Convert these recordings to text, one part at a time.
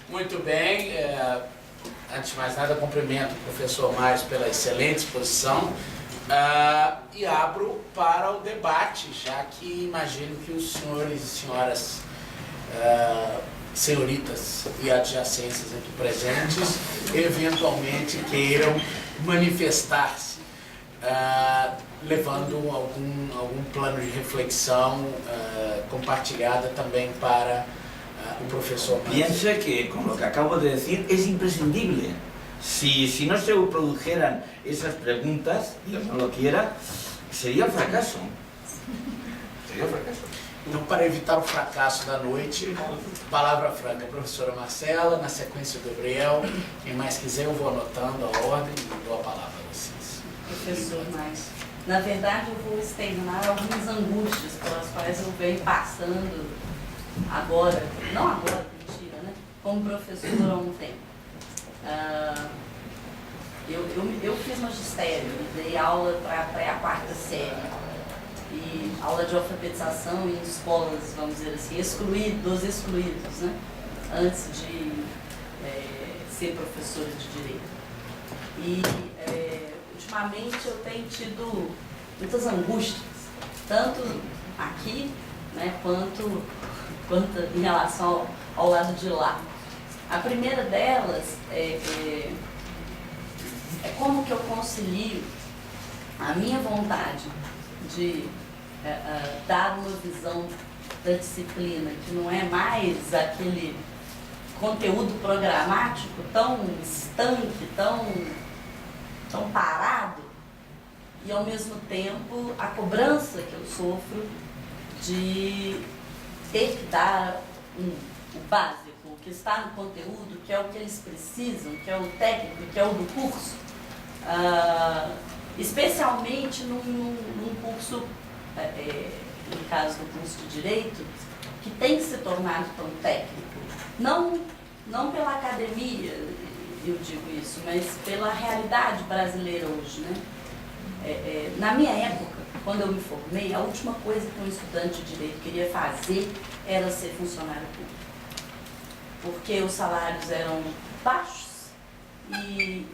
Muito bem. Antes de mais nada, cumprimento o professor Márcio pela excelente exposição e abro para o debate, já que imagino que os senhores e senhoras, senhoritas e adjacências aqui presentes, eventualmente queiram manifestar-se, levando algum plano de reflexão compartilhada também para o profesor Márcio. Piense que, con lo que acabo de decir, es imprescindible. Si no se produjeran esas preguntas, Dios no lo quiera, sería un fracaso. Sería un fracaso. Então, para evitar o fracasso da noite, palavra franca, professora Marcela, na sequência o Gabriel. Quem mais quiser, eu vou anotando a ordem e dou a palavra a vocês. Professor Márcio, na verdade eu vou externar algumas angústias pelas quais eu venho passando agora, não agora, mentira, né? Como professor há um tempo. Eu fiz magistério, dei aula para a quarta série. E aula de alfabetização em escolas, vamos dizer assim, dos excluídos, né? Antes de ser professora de Direito. E ultimamente eu tenho tido muitas angústias, tanto aqui, né, quanto em relação ao lado de lá. A primeira delas é como que eu concilio a minha vontade de dar uma visão da disciplina, que não é mais aquele conteúdo programático tão estanque, tão parado, e ao mesmo tempo a cobrança que eu sofro de ter que dar o básico, o que está no conteúdo, que é o que eles precisam, que é o técnico, que é o do curso, especialmente num curso, no caso do curso de Direito, que tem se tornado tão técnico. Não pela academia, eu digo isso, mas pela realidade brasileira hoje, né? Na minha época, quando eu me formei, a última coisa que um estudante de Direito queria fazer era ser funcionário público. Porque os salários eram baixos e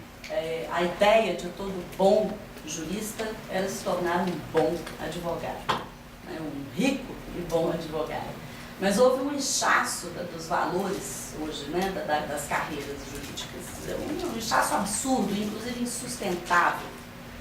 a ideia de todo bom jurista era se tornar um bom advogado, né? Um rico e bom advogado. Mas houve um inchaço dos valores hoje, né? Das carreiras jurídicas, um inchaço absurdo, inclusive insustentável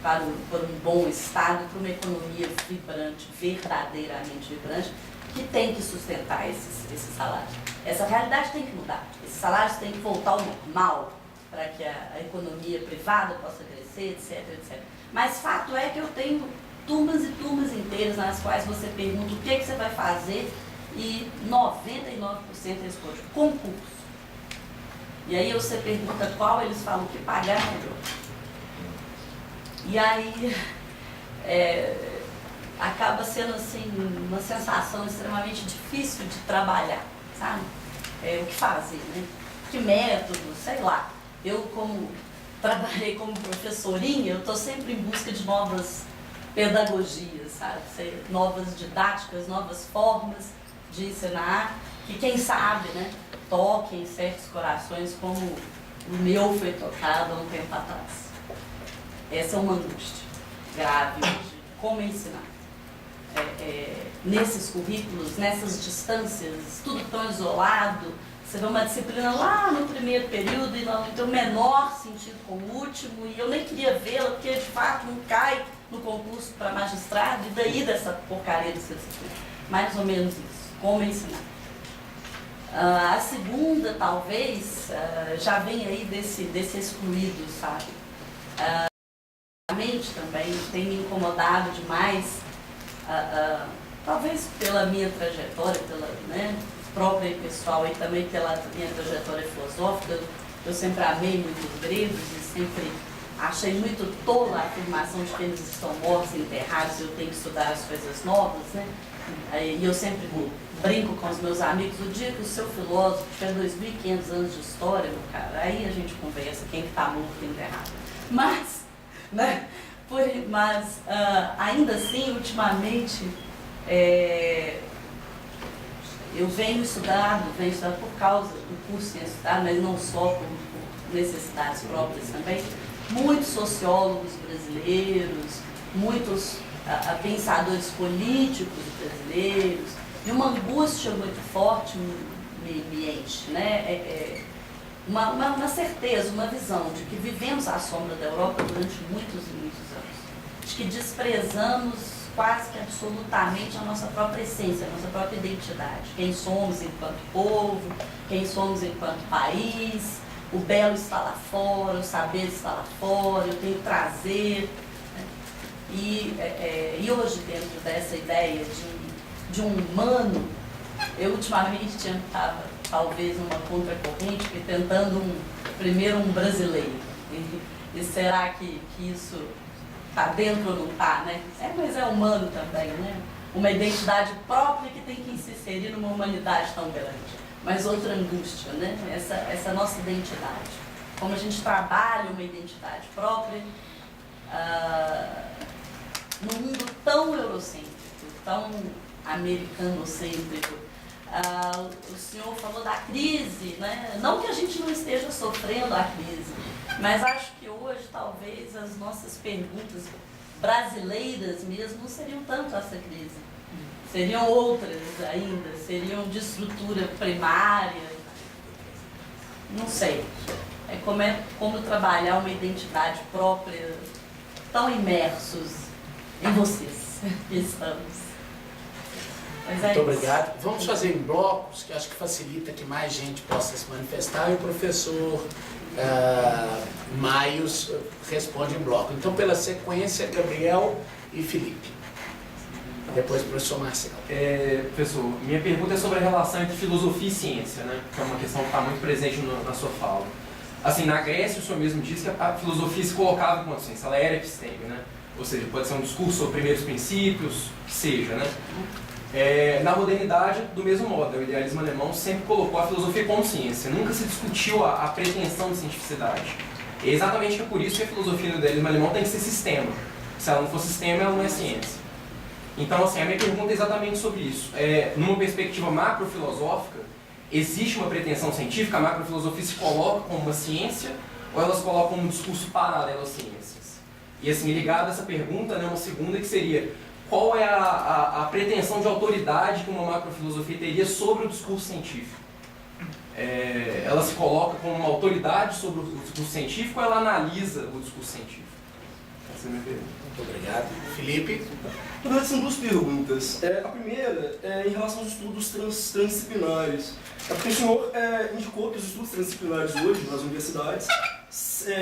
para um bom Estado, para uma economia vibrante, verdadeiramente vibrante, que tem que sustentar esses salários. Essa realidade tem que mudar, esses salários têm que voltar ao normal para que a economia privada possa crescer, etc, etc. Mas fato é que eu tenho turmas e turmas inteiras nas quais você pergunta o que você vai fazer e 99% responde concurso. E aí você pergunta qual, eles falam que pagar melhor. E aí acaba sendo assim uma sensação extremamente difícil de trabalhar, sabe? O que fazer, né? Que método, sei lá. Eu, como trabalhei como professorinha, eu estou sempre em busca de novas pedagogias, sabe? Novas didáticas, novas formas de ensinar, que quem sabe, né, toquem certos corações como o meu foi tocado há um tempo atrás. Essa é uma angústia grave de como ensinar. Nesses currículos, nessas distâncias, tudo tão isolado. Você vê uma disciplina lá no primeiro período e não tem o menor sentido com o último, e eu nem queria vê-la, porque de fato não cai no concurso para magistrado, e daí dessa porcaria dessa disciplina. Mais ou menos isso, como ensinar. A segunda, talvez, já vem aí desse excluído, sabe? A mente também tem me incomodado demais, talvez pela minha trajetória, pela, né, própria e pessoal, e também pela minha trajetória filosófica. Eu sempre amei muito os gregos e sempre achei muito tola a afirmação de que eles estão mortos, enterrados, e eu tenho que estudar as coisas novas, né? E eu sempre brinco com os meus amigos, o dia que o seu filósofo tiver 2.500 anos de história, meu cara, aí a gente conversa quem está morto e enterrado. Mas, né, ainda assim, ultimamente, Eu venho estudar por causa do curso Ciência Estado, mas não só por necessidades próprias também, muitos sociólogos brasileiros, muitos pensadores políticos brasileiros, e uma angústia muito forte me enche, né? Uma certeza, uma visão de que vivemos à sombra da Europa durante muitos e muitos anos, de que desprezamos quase que absolutamente a nossa própria essência, a nossa própria identidade, quem somos enquanto povo, quem somos enquanto país. O belo está lá fora, o saber está lá fora, eu tenho prazer. Né? E hoje, dentro dessa ideia de um humano, eu ultimamente estava talvez numa contracorrente, tentando primeiro um brasileiro. E será que isso está dentro ou não está, né? Mas é humano também, né? Uma identidade própria que tem que se inserir numa humanidade tão grande. Mas outra angústia, né? Essa nossa identidade. Como a gente trabalha uma identidade própria num mundo tão eurocêntrico, tão americanocêntrico. O senhor falou da crise, né? Não que a gente não esteja sofrendo a crise, mas acho que hoje talvez as nossas perguntas brasileiras mesmo não seriam tanto essa crise. Seriam outras ainda, seriam de estrutura primária, não sei. Como trabalhar uma identidade própria tão imersos em vocês que estamos. Mas Muito obrigado. Vamos fazer em blocos, que acho que facilita que mais gente possa se manifestar, e o professor Maios responde em bloco. Então, pela sequência, Gabriel e Felipe. Depois o professor Marcelo. Professor, minha pergunta é sobre a relação entre filosofia e ciência, né? Que é uma questão que está muito presente na sua fala. Assim, na Grécia, o senhor mesmo disse que a filosofia se colocava enquanto ciência, ela era episteme, né? Ou seja, pode ser um discurso sobre primeiros princípios, que seja, né? Na modernidade, do mesmo modo, o idealismo alemão sempre colocou a filosofia como ciência, nunca se discutiu a pretensão de cientificidade. É exatamente por isso que a filosofia do idealismo alemão tem que ser sistema. Se ela não for sistema, ela não é ciência. Então, assim, a minha pergunta é exatamente sobre isso. Numa perspectiva macrofilosófica, existe uma pretensão científica? A macrofilosofia se coloca como uma ciência ou ela se coloca como um discurso paralelo às ciências? E, assim, ligado a essa pergunta, né, uma segunda que seria: qual é a pretensão de autoridade que uma macrofilosofia teria sobre o discurso científico? Ela se coloca como uma autoridade sobre o discurso científico ou ela analisa o discurso científico? Essa é a minha pergunta. Muito obrigado. Felipe? Na verdade, são duas perguntas. A primeira é em relação aos estudos transdisciplinares. Porque o senhor indicou que os estudos transdisciplinares hoje, nas universidades,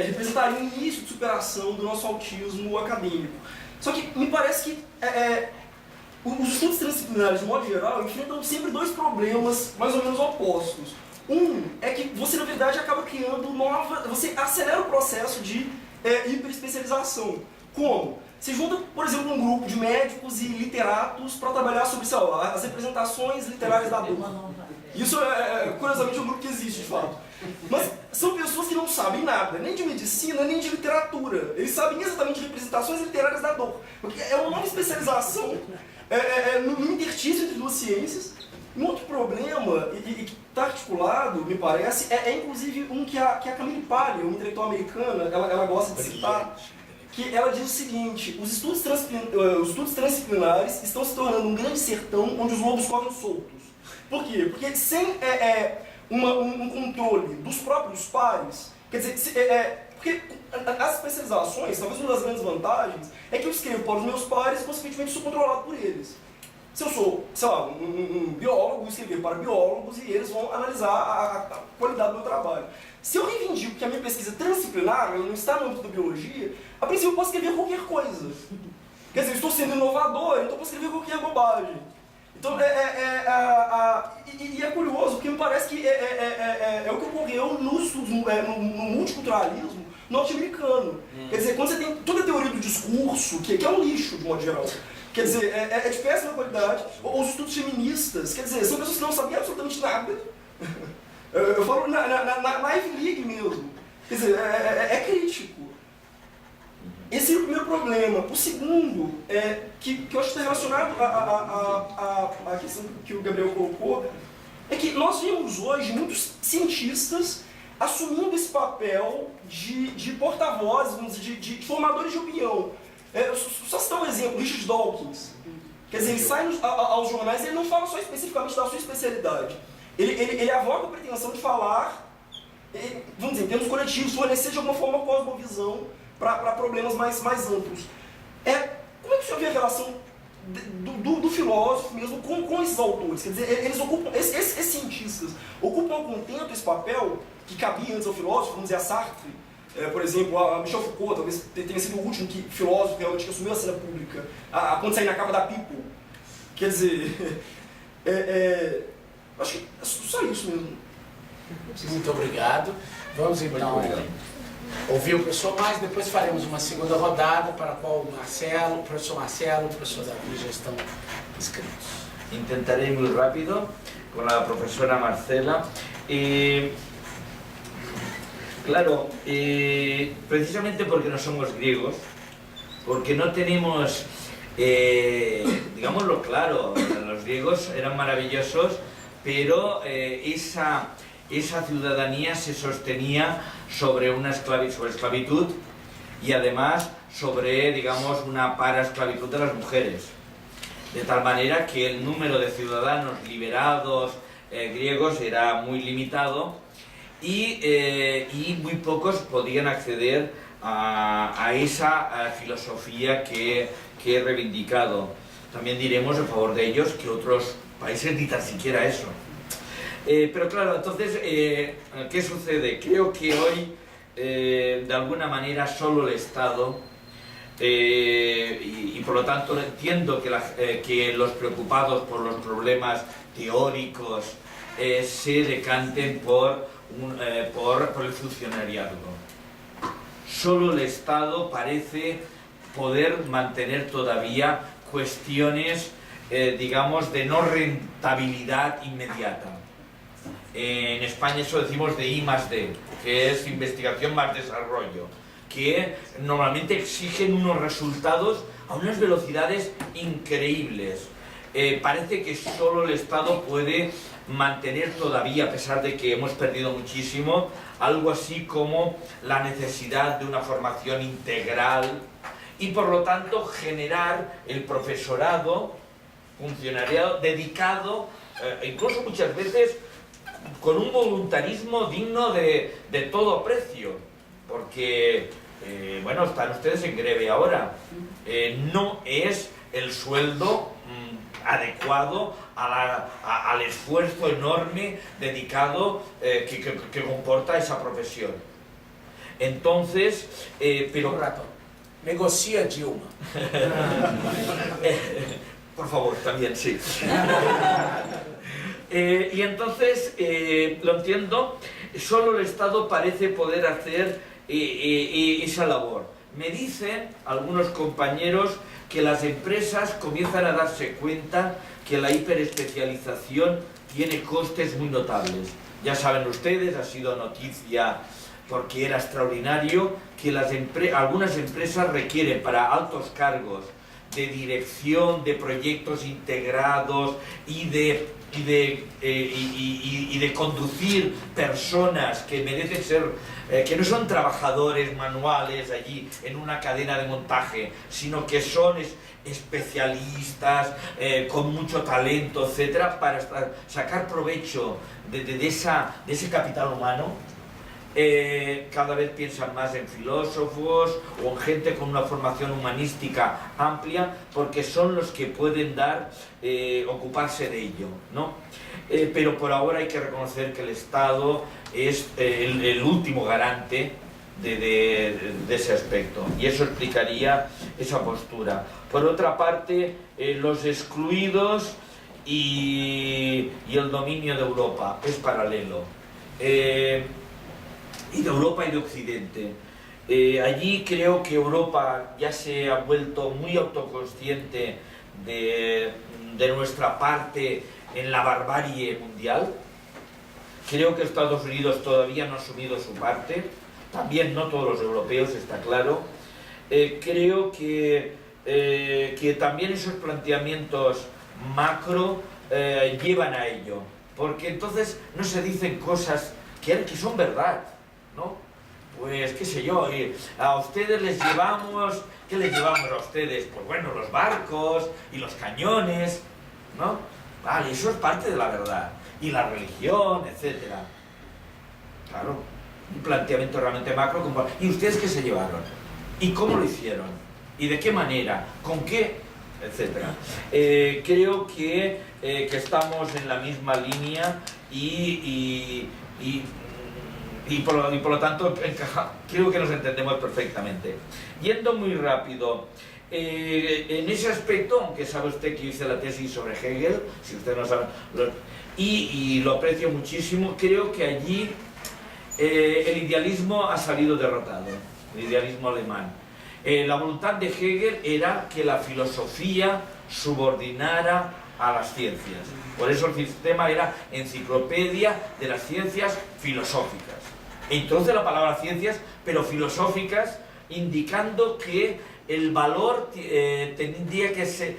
representariam o início de superação do nosso autismo acadêmico. Só que me parece que os estudos transdisciplinares, de modo geral, enfrentam sempre dois problemas mais ou menos opostos. Um é que você, na verdade, acaba criando você acelera o processo de hiperespecialização. Como? Você junta, por exemplo, um grupo de médicos e literatos para trabalhar sobre, sei lá, as representações literárias da dor. Isso, curiosamente, é um grupo que existe, de fato. Mas são pessoas que não sabem nada, nem de medicina, nem de literatura. Eles sabem exatamente representações literárias da dor. Porque é uma nova especialização no interstício entre duas ciências. Um outro problema, e que está articulado, me parece, inclusive um que a Camille Paglia, uma intelectual americana, ela gosta de citar, que ela diz o seguinte: os estudos transdisciplinares estão se tornando um grande sertão onde os lobos correm soltos. Por quê? Porque sem um controle dos próprios pares, quer dizer, porque as especializações, talvez uma das grandes vantagens, é que eu escrevo para os meus pares e, consequentemente, sou controlado por eles. Se eu sou, sei lá, um biólogo, vou escrever para biólogos e eles vão analisar a qualidade do meu trabalho. Se eu reivindico que a minha pesquisa é transdisciplinar, ela não está no âmbito da biologia, a princípio eu posso escrever qualquer coisa. Quer dizer, eu estou sendo inovador, então eu posso escrever qualquer bobagem. Então, e é curioso, porque me parece que é o que ocorreu no multiculturalismo norte-americano. Quer dizer, quando você tem toda a teoria do discurso, que é um lixo, de modo geral, quer dizer, é de péssima qualidade, ou os estudos feministas, quer dizer, são pessoas que não sabiam absolutamente nada. Eu falo na Ivy League mesmo. Quer dizer, é crítico. Esse é o primeiro problema. O segundo, que eu acho que está relacionado à questão que o Gabriel colocou, é que nós vemos hoje muitos cientistas assumindo esse papel de porta-vozes, de formadores de opinião. Só citar um exemplo, Richard Dawkins. Quer dizer, ele sai aos jornais e ele não fala só especificamente da sua especialidade. Ele avoca a pretensão de falar, vamos dizer, em termos coletivos, fornecer de alguma forma uma cosmovisão para problemas mais amplos. Como é que o senhor vê a relação do filósofo mesmo com esses autores? Quer dizer, eles ocupam, esses cientistas ocupam a contento esse papel que cabia antes ao filósofo, vamos dizer, a Sartre, por exemplo, a Michel Foucault, talvez tenha sido o último filósofo realmente que assumiu a cena pública, a ponto de sair na capa da People. Quer dizer, acho que é só isso mesmo. Muito obrigado. Vamos então ouvir o professor mais, depois faremos uma segunda rodada para a qual o professor Marcelo e o professor Davi já estão inscritos. Intentaré ir muy rápido con la profesora Marcela. Claro, precisamente porque no somos griegos, porque no tenemos, digámoslo claro, los griegos eran maravillosos, pero esa ciudadanía se sostenía sobre sobre esclavitud y además sobre, digamos, una paraesclavitud de las mujeres. De tal manera que el número de ciudadanos liberados griegos era muy limitado y muy pocos podían acceder a esa filosofía que he reivindicado. También diremos a favor de ellos que otros países ni tan siquiera eso. Pero claro, entonces, ¿qué sucede? Creo que hoy, de alguna manera, solo el Estado, y por lo tanto entiendo que los preocupados por los problemas teóricos se decanten por el funcionariado. Solo el Estado parece poder mantener todavía cuestiones, digamos, de no rentabilidad inmediata. En España eso decimos de I+D, que es investigación más desarrollo, que normalmente exigen unos resultados a unas velocidades increíbles. Parece que solo el Estado puede mantener todavía, a pesar de que hemos perdido muchísimo, algo así como la necesidad de una formación integral y por lo tanto generar el profesorado, funcionariado dedicado, incluso muchas veces con un voluntarismo digno de todo precio, porque, bueno, están ustedes en greve ahora, no es el sueldo adecuado al esfuerzo enorme dedicado que comporta esa profesión. Entonces, pero... Un rato. Negocia Dilma. Por favor, también, sí. Y entonces, lo entiendo, solo el Estado parece poder hacer esa labor. Me dicen algunos compañeros que las empresas comienzan a darse cuenta que la hiperespecialización tiene costes muy notables. Ya saben ustedes, ha sido noticia porque era extraordinario que algunas empresas requieren para altos cargos de dirección de proyectos integrados y de conducir personas que merecen ser, que no son trabajadores manuales allí en una cadena de montaje, sino que son especialistas con mucho talento, etcétera, para sacar provecho de ese capital humano. Cada vez piensan más en filósofos o en gente con una formación humanística amplia, porque son los que pueden ocuparse de ello, ¿no? Pero por ahora hay que reconocer que el Estado es el último garante de ese aspecto, y eso explicaría esa postura. Por otra parte, los excluidos y el dominio de Europa es paralelo. Y de Europa y de Occidente. Allí creo que Europa ya se ha vuelto muy autoconsciente de nuestra parte en la barbarie mundial. Creo que Estados Unidos todavía no ha asumido su parte, también no todos los europeos, está claro. creo que también esos planteamientos macro llevan a ello, porque entonces no se dicen cosas que son verdad, ¿no? Pues qué sé yo, a ustedes les llevamos, ¿qué les llevamos a ustedes? Pues bueno, los barcos y los cañones, ¿no? Vale, eso es parte de la verdad, y la religión, etcétera. Claro, un planteamiento realmente macro, ¿y ustedes qué se llevaron? ¿Y cómo lo hicieron? ¿Y de qué manera? ¿Con qué? Etcétera. Creo que estamos en la misma línea y por lo tanto creo que nos entendemos perfectamente. Yendo muy rápido, en ese aspecto, aunque sabe usted que hice la tesis sobre Hegel, si usted no sabe, y lo aprecio muchísimo, creo que allí el idealismo ha salido derrotado, el idealismo alemán. La voluntad de Hegel era que la filosofía subordinara a las ciencias. Por eso el sistema era enciclopedia de las ciencias filosóficas. E introduce la palabra ciencias, pero filosóficas, indicando que el valor tendría que ser...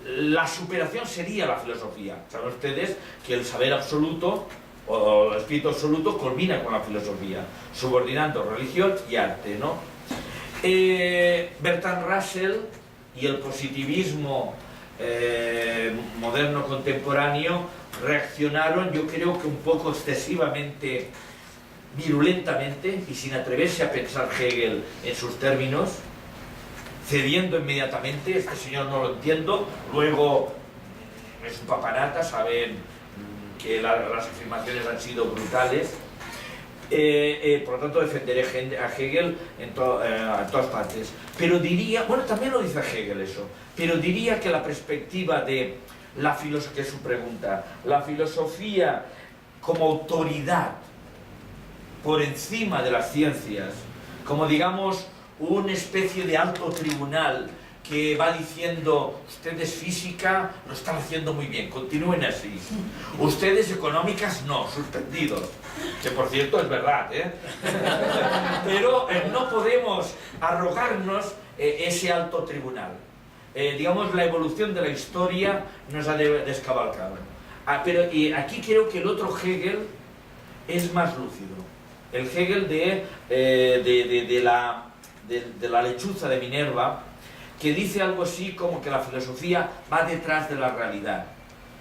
la superación sería la filosofía. Saben ustedes que el saber absoluto o el espíritu absoluto culmina con la filosofía, subordinando religión y arte, ¿no? Bertrand Russell y el positivismo moderno contemporáneo reaccionaron, yo creo que un poco excesivamente, virulentamente, y sin atreverse a pensar Hegel en sus términos, cediendo inmediatamente. Este señor no lo entiendo, luego es un papanata, saben que las afirmaciones han sido brutales. Por lo tanto defenderé a Hegel en todas partes, pero diría, bueno, también lo dice Hegel eso, pero diría que la perspectiva de la filosofía, que es su pregunta, la filosofía como autoridad por encima de las ciencias, como digamos una especie de alto tribunal que va diciendo, ustedes física lo están haciendo muy bien, continúen así, ustedes económicas no, suspendidos, que por cierto es verdad, pero no podemos arrogarnos ese alto tribunal. Digamos, la evolución de la historia nos ha descabalcado. Pero aquí creo que el otro Hegel es más lúcido, el Hegel de la lechuza de Minerva, que dice algo así como que la filosofía va detrás de la realidad.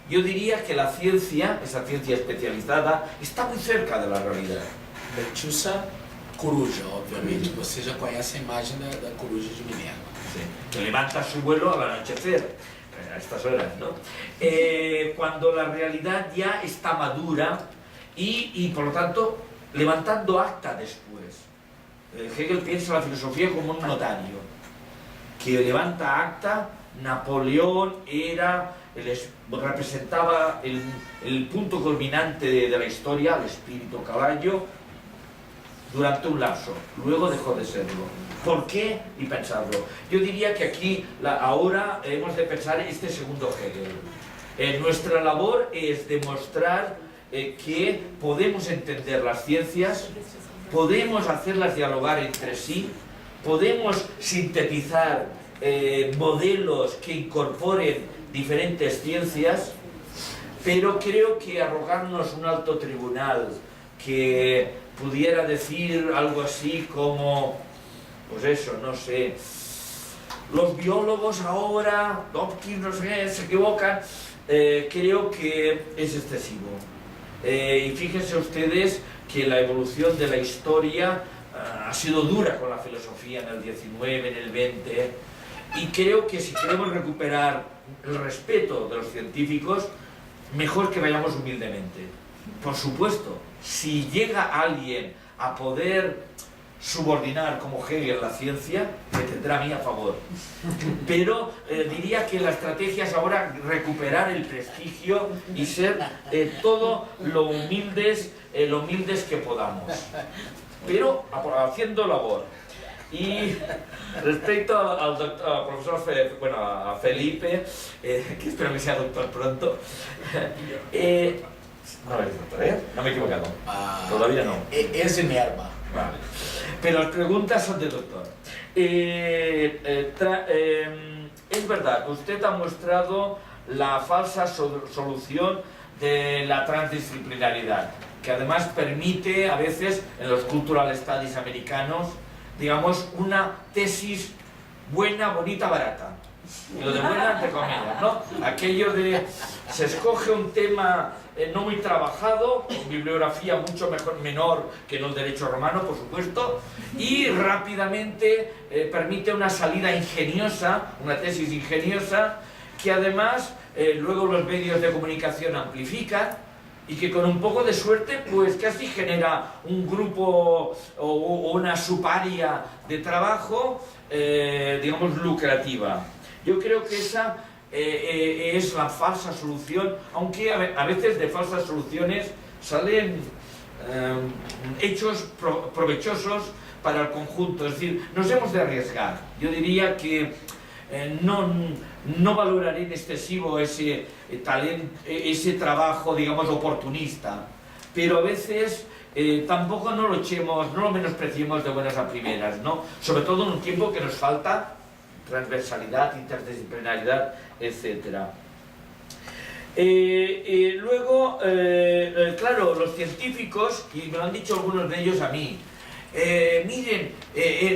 Yo diría que la ciencia, esa ciencia especializada, está muy cerca de la realidad. Lechuza coruja, obviamente. Você já conhece a imagem da coruja de Minerva. Sí, que levanta su vuelo al anochecer, a estas horas, ¿no? Cuando la realidad ya está madura y por lo tanto levantando acta después. Hegel piensa la filosofía como un notario que levanta acta. Napoleón representaba el punto culminante de la historia, el espíritu caballo, durante un lapso, luego dejó de serlo. ¿Por qué? Y pensarlo. Yo diría que aquí, ahora hemos de pensar este segundo Hegel. Nuestra labor es demostrar que podemos entender las ciencias, podemos hacerlas dialogar entre sí, podemos sintetizar modelos que incorporen diferentes ciencias, pero creo que arrogarnos un alto tribunal que pudiera decir algo así como, pues eso, no sé, los biólogos ahora, Dopkins, no sé, se equivocan, creo que es excesivo. Y fíjense ustedes que la evolución de la historia ha sido dura con la filosofía en el 19, en el 20, y creo que si queremos recuperar el respeto de los científicos, mejor que vayamos humildemente. Por supuesto, si llega alguien a poder subordinar como Hegel la ciencia, me tendrá a mí a favor. Pero diría que la estrategia es ahora recuperar el prestigio y ser todo lo humildes que podamos, pero haciendo labor. Y respecto al profesor a Felipe, que espero que sea doctor pronto, no es doctor, ¿eh? No me he equivocado, todavía no. Es Minerva. Vale. pero las preguntas son de doctor. Es verdad, usted ha mostrado la falsa solución de la transdisciplinaridad, que además permite a veces en los cultural studies americanos, digamos, una tesis buena, bonita, barata. Y lo de buena entre comillas, ¿no? Aquello de se escoge un tema no muy trabajado, con bibliografía mucho menor que en el derecho romano, por supuesto, y rápidamente permite una salida ingeniosa, una tesis ingeniosa, que además luego los medios de comunicación amplifican, y que con un poco de suerte pues casi genera un grupo o una subárea de trabajo, digamos, lucrativa. Yo creo que esa es la falsa solución, aunque a veces de falsas soluciones salen hechos provechosos para el conjunto. Es decir, nos hemos de arriesgar. Yo diría que no valoraré en excesivo ese talento, ese trabajo, digamos, oportunista, pero a veces tampoco no lo menospreciemos de buenas a primeras, ¿no? Sobre todo en un tiempo que nos falta transversalidad, interdisciplinaridad, etc. Luego, claro, los científicos, y me lo han dicho algunos de ellos a mí, miren,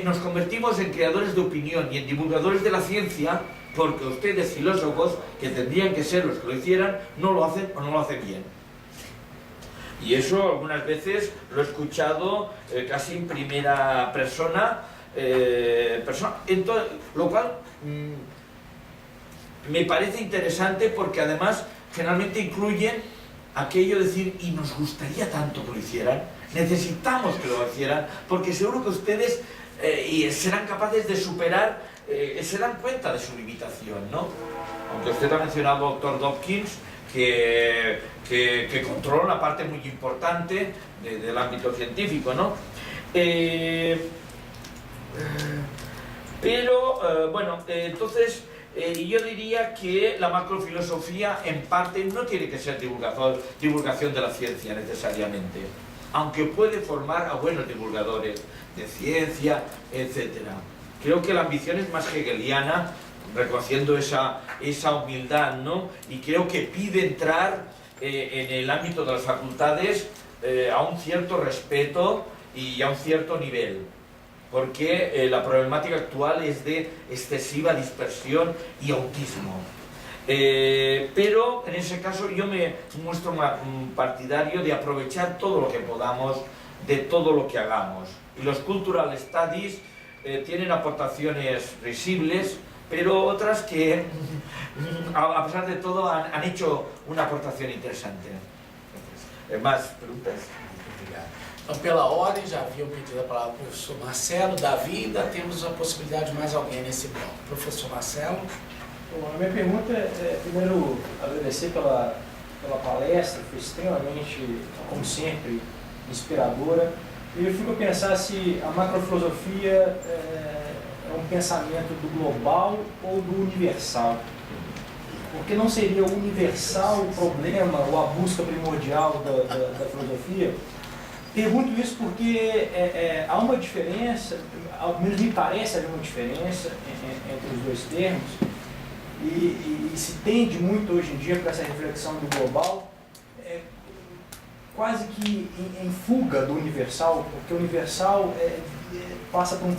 nos convertimos en creadores de opinión y en divulgadores de la ciencia porque ustedes, filósofos, que tendrían que ser los que lo hicieran, no lo hacen o no lo hacen bien. Y eso algunas veces lo he escuchado casi en primera persona, lo cual me parece interesante porque además generalmente incluyen aquello de decir, y nos gustaría tanto que lo hicieran, necesitamos que lo hicieran, porque seguro que ustedes serán capaces de superar, se dan cuenta de su limitación, ¿no? Aunque usted ha mencionado, doctor Dawkins, que controla una parte muy importante del ámbito científico, ¿no? Bueno, entonces yo diría que la macrofilosofía en parte no tiene que ser divulgación de la ciencia necesariamente, aunque puede formar a buenos divulgadores de ciencia, etc. Creo que la ambición es más hegeliana, reconociendo esa humildad, ¿no? Y creo que pide entrar en el ámbito de las facultades a un cierto respeto y a un cierto nivel, porque la problemática actual es de excesiva dispersión y autismo. Pero en ese caso yo me muestro partidario de aprovechar todo lo que podamos de todo lo que hagamos. Y los cultural studies tienen aportaciones risibles, pero otras que a pesar de todo han hecho una aportación interesante. Más preguntas. Então, pela ordem, já havia pedido a palavra ao professor Marcelo, Davi, ainda temos a possibilidade de mais alguém nesse bloco. Professor Marcelo. Bom, a minha pergunta primeiro, agradecer pela palestra, foi extremamente, como sempre, inspiradora. E eu fico a pensar se a macrofilosofia é um pensamento do global ou do universal. Porque não seria o universal o problema ou a busca primordial da filosofia? Pergunto isso porque há uma diferença, ao menos me parece haver uma diferença entre os dois termos, e se tende muito hoje em dia para essa reflexão do global, quase que em fuga do universal, porque o universal passa por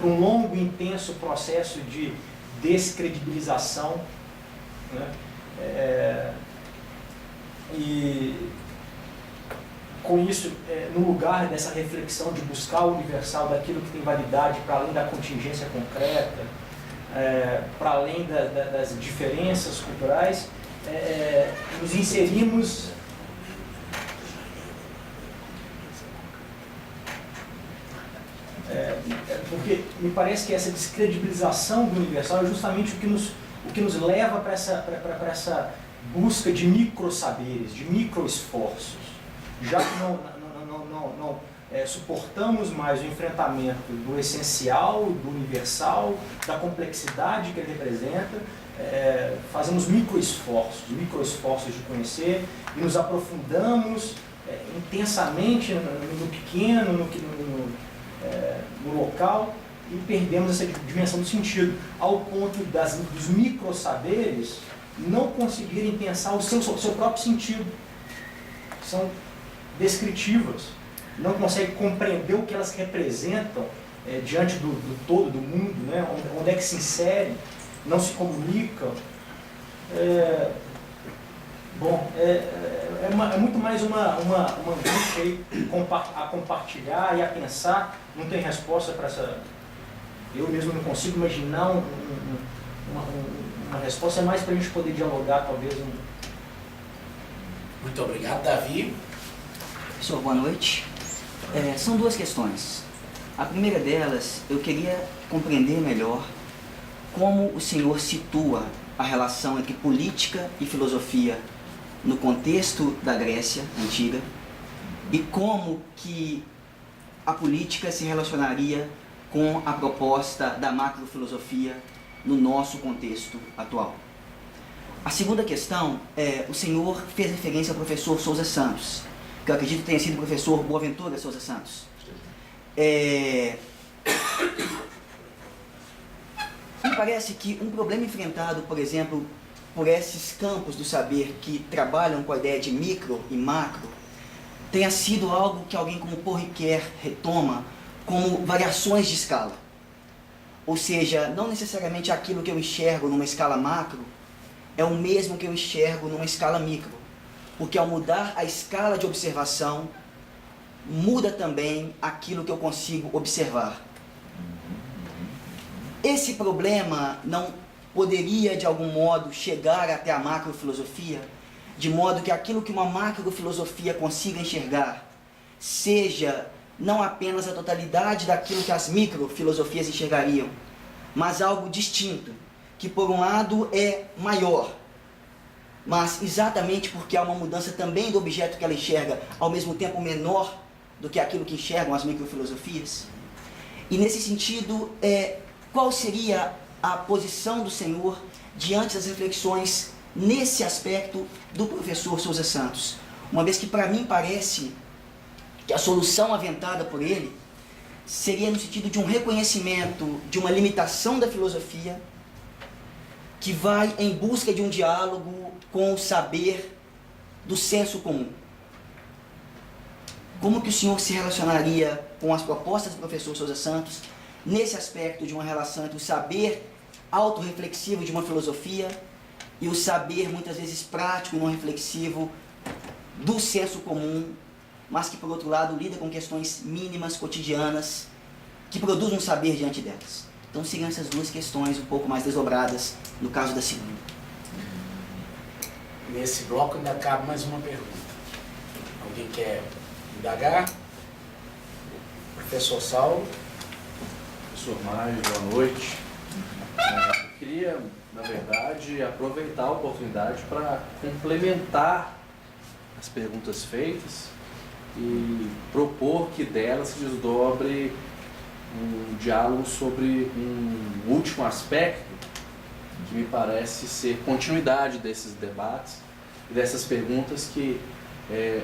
um longo e intenso processo de descredibilização, né? E com isso, no lugar dessa reflexão de buscar o universal daquilo que tem validade para além da contingência concreta, para além das diferenças culturais, nos inserimos porque me parece que essa descredibilização do universal é justamente o que nos leva para essa busca de micro-saberes, de micro-esforços. Já que não suportamos mais o enfrentamento do essencial, do universal, da complexidade que ele representa, fazemos micro-esforços de conhecer e nos aprofundamos intensamente no pequeno, local e perdemos essa dimensão do sentido, ao ponto dos microsaberes não conseguirem pensar o seu próprio sentido. São descritivas, não conseguem compreender o que elas representam diante do todo, do mundo, né? Onde é que se inserem, não se comunicam. É muito mais uma angústia aí a compartilhar e a pensar. Não tem resposta para essa. Eu mesmo não consigo imaginar uma resposta. É mais para a gente poder dialogar, talvez. Muito obrigado, Davi. Professor, boa noite. São duas questões. A primeira delas, eu queria compreender melhor como o senhor situa a relação entre política e filosofia no contexto da Grécia Antiga e como que a política se relacionaria com a proposta da macrofilosofia no nosso contexto atual. A segunda questão o senhor fez referência ao professor Sousa Santos, que eu acredito que tenha sido o professor Boaventura Sousa Santos. Me parece que um problema enfrentado, por exemplo, por esses campos do saber que trabalham com a ideia de micro e macro, tenha sido algo que alguém como Paul Ricoeur retoma como variações de escala. Ou seja, não necessariamente aquilo que eu enxergo numa escala macro é o mesmo que eu enxergo numa escala micro, porque ao mudar a escala de observação, muda também aquilo que eu consigo observar. Esse problema não poderia, de algum modo, chegar até a macrofilosofia, de modo que aquilo que uma macrofilosofia consiga enxergar seja não apenas a totalidade daquilo que as microfilosofias enxergariam, mas algo distinto, que por um lado é maior, mas exatamente porque há uma mudança também do objeto que ela enxerga, ao mesmo tempo menor do que aquilo que enxergam as microfilosofias. E nesse sentido, qual seria a posição do senhor diante das reflexões nesse aspecto do professor Sousa Santos? Uma vez que para mim parece que a solução aventada por ele seria no sentido de um reconhecimento de uma limitação da filosofia que vai em busca de um diálogo com o saber do senso comum. Como que o senhor se relacionaria com as propostas do professor Sousa Santos nesse aspecto de uma relação entre o saber autorreflexivo de uma filosofia e o saber muitas vezes prático, não reflexivo do senso comum, mas que por outro lado lida com questões mínimas, cotidianas, que produzem um saber diante delas? Então seriam essas duas questões um pouco mais desdobradas no caso da segunda. Nesse bloco ainda cabe mais uma pergunta. Alguém quer indagar? Professor Saulo. Professor Mário, boa noite. Eu queria, na verdade, aproveitar a oportunidade para complementar as perguntas feitas e propor que delas se desdobre um diálogo sobre um último aspecto que me parece ser continuidade desses debates e dessas perguntas que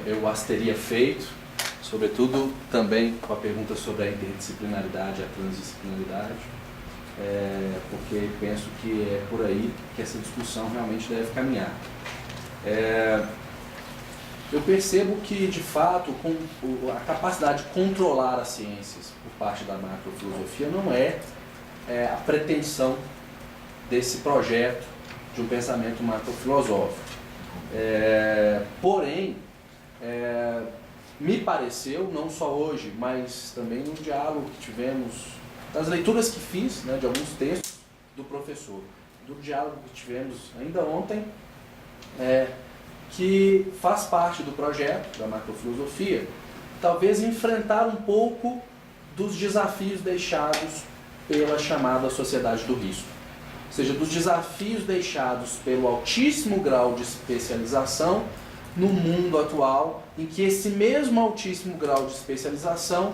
eu as teria feito, sobretudo também com a pergunta sobre a interdisciplinaridade e a transdisciplinaridade, porque penso que é por aí que essa discussão realmente deve caminhar. Eu percebo que, de fato, a capacidade de controlar as ciências por parte da macrofilosofia não é a pretensão desse projeto de um pensamento macrofilosófico. Porém, me pareceu, não só hoje, mas também no diálogo que tivemos, das leituras que fiz, né, de alguns textos do professor, do diálogo que tivemos ainda ontem, que faz parte do projeto da macrofilosofia, talvez enfrentar um pouco dos desafios deixados pela chamada sociedade do risco. Ou seja, dos desafios deixados pelo altíssimo grau de especialização no mundo atual, em que esse mesmo altíssimo grau de especialização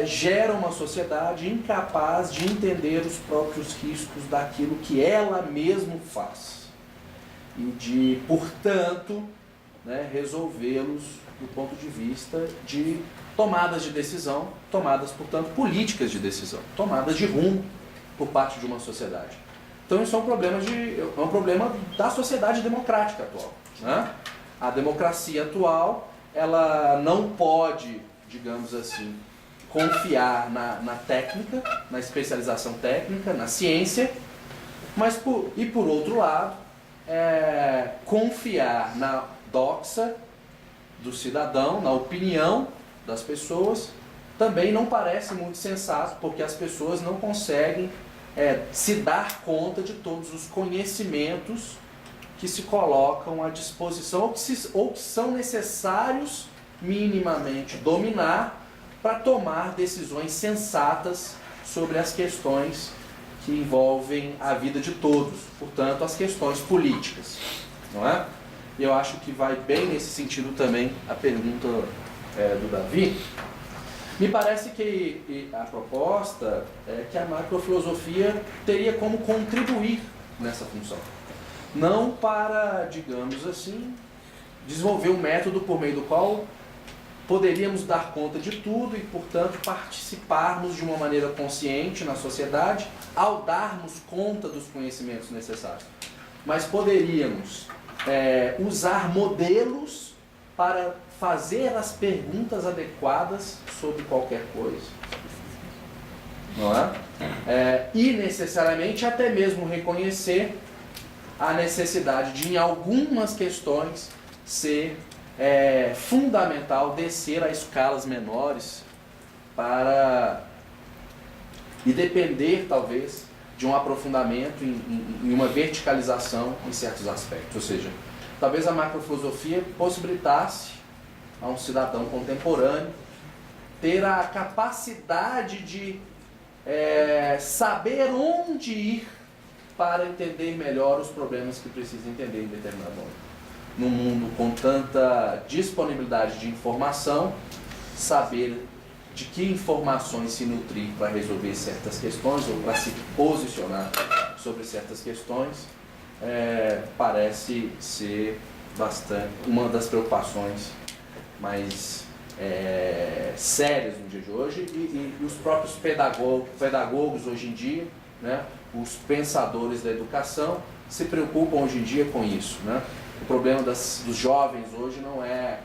gera uma sociedade incapaz de entender os próprios riscos daquilo que ela mesma faz. E de, portanto, resolvê-los do ponto de vista de tomadas de decisão, tomadas, portanto, políticas de decisão, tomadas de rumo por parte de uma sociedade. Então isso é um problema da sociedade democrática atual, né? A democracia atual, ela não pode, digamos assim, confiar na técnica, na especialização técnica, na ciência, mas por outro lado, confiar na doxa do cidadão, na opinião das pessoas, também não parece muito sensato, porque as pessoas não conseguem se dar conta de todos os conhecimentos que se colocam à disposição ou que são necessários minimamente dominar para tomar decisões sensatas sobre as questões que envolvem a vida de todos, portanto, as questões políticas, não é? E eu acho que vai bem nesse sentido também a pergunta do Davi. Me parece que a proposta é que a macrofilosofia teria como contribuir nessa função. Não para, digamos assim, desenvolver um método por meio do qual poderíamos dar conta de tudo e, portanto, participarmos de uma maneira consciente na sociedade ao darmos conta dos conhecimentos necessários. Mas poderíamos usar modelos para fazer as perguntas adequadas sobre qualquer coisa. Não é? E necessariamente até mesmo reconhecer a necessidade de, em algumas questões, ser fundamental descer a escalas menores e depender, talvez, de um aprofundamento em uma verticalização em certos aspectos. Ou seja, talvez a macrofilosofia possibilitasse a um cidadão contemporâneo ter a capacidade de saber onde ir para entender melhor os problemas que precisa entender em determinado momento. Num mundo com tanta disponibilidade de informação, saber de que informações se nutrir para resolver certas questões ou para se posicionar sobre certas questões parece ser bastante uma das preocupações mais sérias no dia de hoje e os próprios pedagogos hoje em dia, né, os pensadores da educação se preocupam hoje em dia com isso, né? O problema dos jovens hoje não é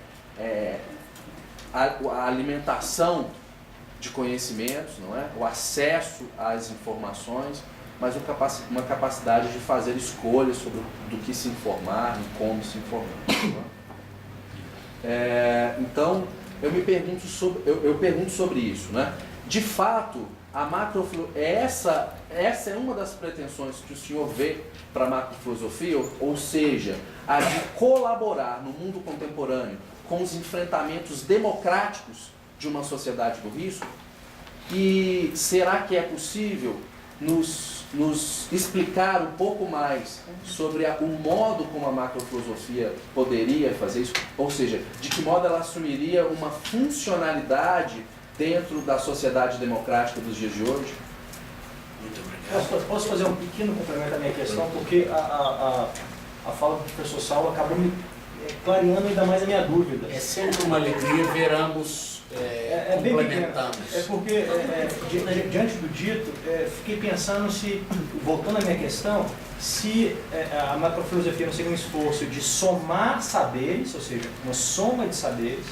a alimentação de conhecimentos, não é? O acesso às informações, mas uma capacidade de fazer escolhas sobre do que se informar e como se informar. Não é? Então, eu pergunto sobre isso, né? De fato, a macrofilosofia, essa é uma das pretensões que o senhor vê para a macrofilosofia, ou seja, a de colaborar no mundo contemporâneo com os enfrentamentos democráticos de uma sociedade do risco? E será que é possível nos explicar um pouco mais sobre o modo como a macrofilosofia poderia fazer isso? Ou seja, de que modo ela assumiria uma funcionalidade dentro da sociedade democrática dos dias de hoje? Muito obrigado. Posso fazer um pequeno complemento à minha questão, porque a fala do professor Saulo acabou me clareando ainda mais a minha dúvida. É sempre uma alegria ver ambos bem complementando. pequeno. Porque, diante do dito, fiquei pensando se, voltando à minha questão, se a macrofilosofia não seria um esforço de somar saberes, ou seja, uma soma de saberes,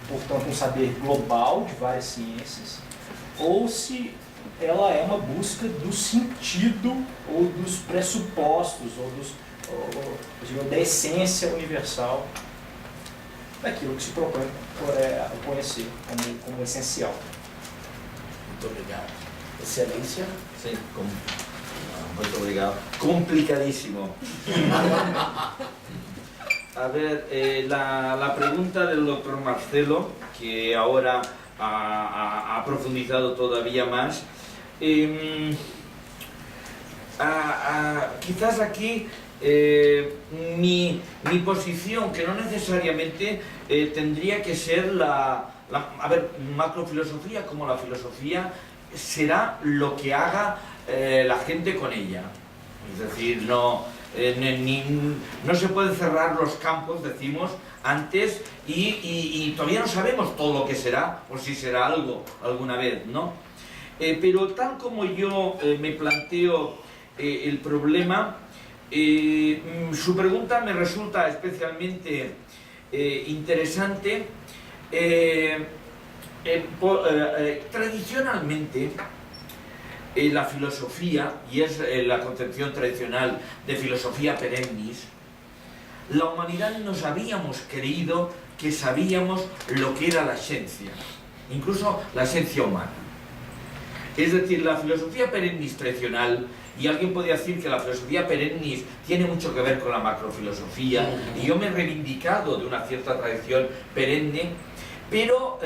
portanto um saber global de várias ciências, ou se ela é uma busca do sentido ou dos pressupostos ou da essência universal daquilo que se propõe conhecer como essencial. Muito obrigado. Excelência. Sí, muito obrigado. Complicadísimo. A ver, la pregunta del doctor Marcelo, que ahora ha profundizado todavía más. Quizás aquí mi posición, que no necesariamente tendría que ser a ver, macrofilosofía como la filosofía será lo que haga la gente con ella. Es decir, no no se puede cerrar los campos, decimos, antes y todavía no sabemos todo lo que será, o si será algo alguna vez, ¿no? Pero tal como yo me planteo el problema, su pregunta me resulta especialmente interesante. Tradicionalmente, la filosofía, y es la concepción tradicional de filosofía perennis, la humanidad nos habíamos creído que sabíamos lo que era la ciencia, incluso la ciencia humana. Es decir, la filosofía perennis tradicional, y alguien podría decir que la filosofía perennis tiene mucho que ver con la macrofilosofía, y yo me he reivindicado de una cierta tradición perenne, pero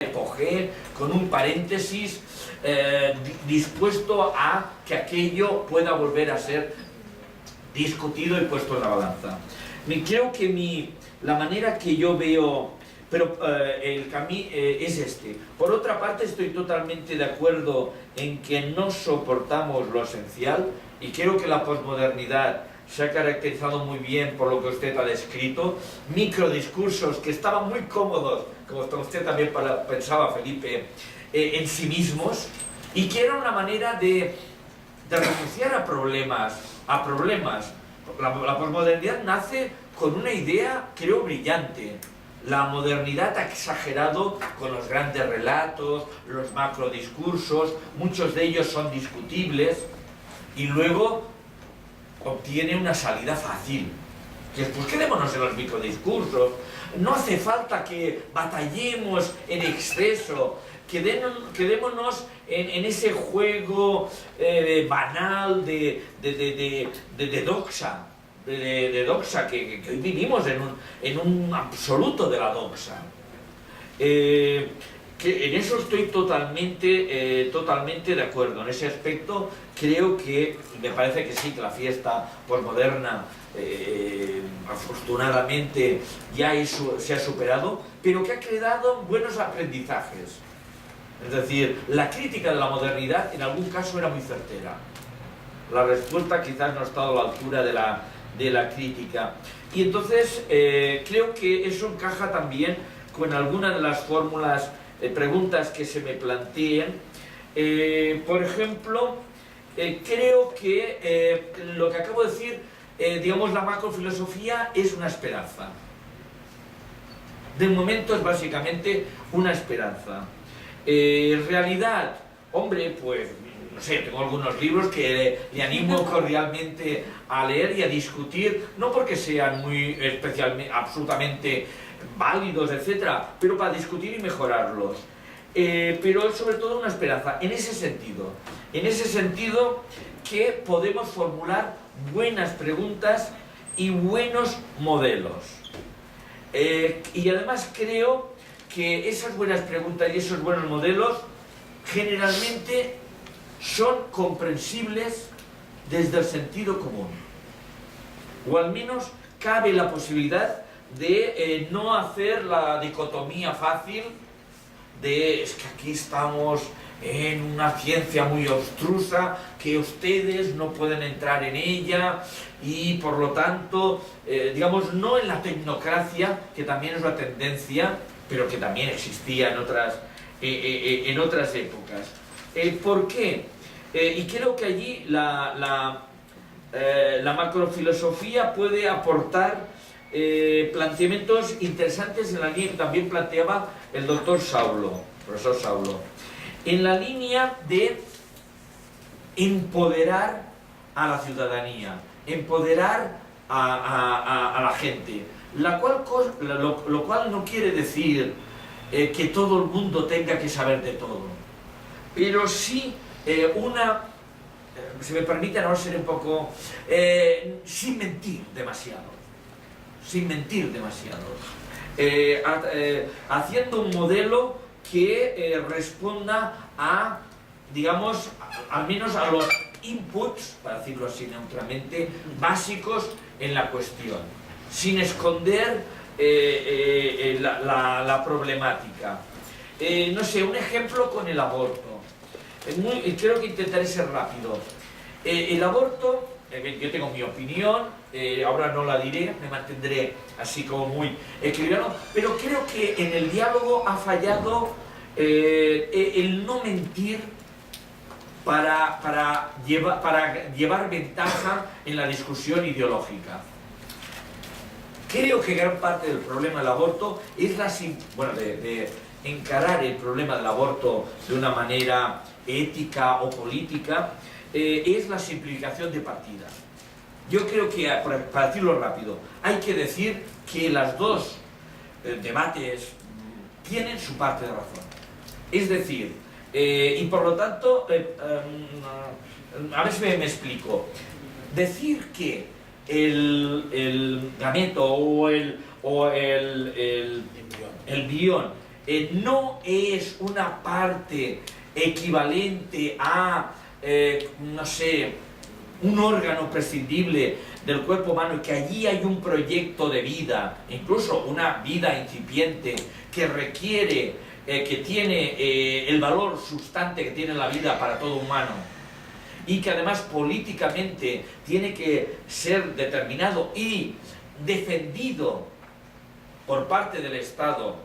epogé, con un paréntesis, dispuesto a que aquello pueda volver a ser discutido y puesto en la balanza. Creo que la manera que yo veo, pero el camino es este. Por otra parte, estoy totalmente de acuerdo en que no soportamos lo esencial, y creo que la posmodernidad se ha caracterizado muy bien por lo que usted ha descrito, microdiscursos que estaban muy cómodos, como usted también pensaba, Felipe, en sí mismos, y que era una manera de renunciar a problemas. La posmodernidad nace con una idea, creo, brillante. La modernidad ha exagerado con los grandes relatos, los macrodiscursos, muchos de ellos son discutibles, y luego obtiene una salida fácil, que es pues quedémonos en los microdiscursos, no hace falta que batallemos en exceso, quedémonos en ese juego banal de doxa, que hoy vivimos en un absoluto de la doxa. Que en eso estoy totalmente de acuerdo. En ese aspecto creo que, me parece que sí, que la fiesta posmoderna afortunadamente ya se ha superado, pero que ha creado buenos aprendizajes. Es decir, la crítica de la modernidad en algún caso era muy certera. La respuesta quizás no ha estado a la altura de la crítica. Y entonces creo que eso encaja también con algunas de las fórmulas, preguntas que se me planteen. Por ejemplo, creo que lo que acabo de decir, digamos, la macrofilosofía es una esperanza. De momento es básicamente una esperanza. En realidad, hombre, pues, no sé, tengo algunos libros que le animo cordialmente a leer y a discutir, no porque sean muy especialmente, absolutamente válidos, etcétera, pero para discutir y mejorarlos. Pero sobre todo una esperanza, en ese sentido que podemos formular buenas preguntas y buenos modelos. Y además creo que esas buenas preguntas y esos buenos modelos generalmente son comprensibles desde el sentido común, o al menos cabe la posibilidad de no hacer la dicotomía fácil de es que aquí estamos en una ciencia muy obstrusa, que ustedes no pueden entrar en ella, y por lo tanto, digamos, no en la tecnocracia, que también es una tendencia, pero que también existía en otras épocas. ¿Por qué? Y creo que allí la macrofilosofía puede aportar planteamientos interesantes en la línea que también planteaba el doctor Saulo, profesor Saulo, en la línea de empoderar a la ciudadanía, empoderar a la gente, lo cual no quiere decir que todo el mundo tenga que saber de todo, pero sí se me permite no ser un poco, sin mentir demasiado, haciendo un modelo que responda a, digamos, al menos a los inputs, para decirlo así neutramente, básicos en la cuestión, sin esconder la problemática. No sé, un ejemplo con el aborto. Creo que intentaré ser rápido. El aborto, yo tengo mi opinión, ahora no la diré, me mantendré así como muy equilibrado, pero creo que en el diálogo ha fallado el no mentir para llevar ventaja en la discusión ideológica. Creo que gran parte del problema del aborto es de encarar el problema del aborto de una manera ética o política, es la simplificación de partida. Yo creo que, para decirlo rápido, hay que decir que los dos debates tienen su parte de razón. Es decir, y por lo tanto, a ver si me explico. Decir que el gameto o el embrión no es una parte equivalente a, no sé, un órgano prescindible del cuerpo humano, y que allí hay un proyecto de vida, incluso una vida incipiente que requiere, que tiene el valor substante que tiene la vida para todo humano, y que además políticamente tiene que ser determinado y defendido por parte del Estado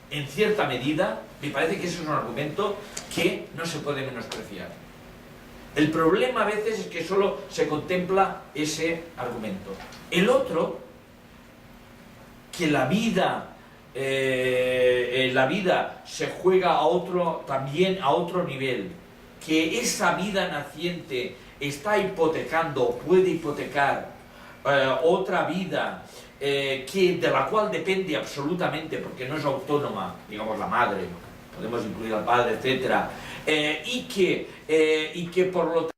en cierta medida, me parece que ese es un argumento que no se puede menospreciar. El problema a veces es que solo se contempla ese argumento. El otro, que la vida se juega también a otro nivel, que esa vida naciente está hipotecando, puede hipotecar otra vida de la cual depende absolutamente, porque no es autónoma, digamos la madre, podemos incluir al padre, etc. Y que por lo tanto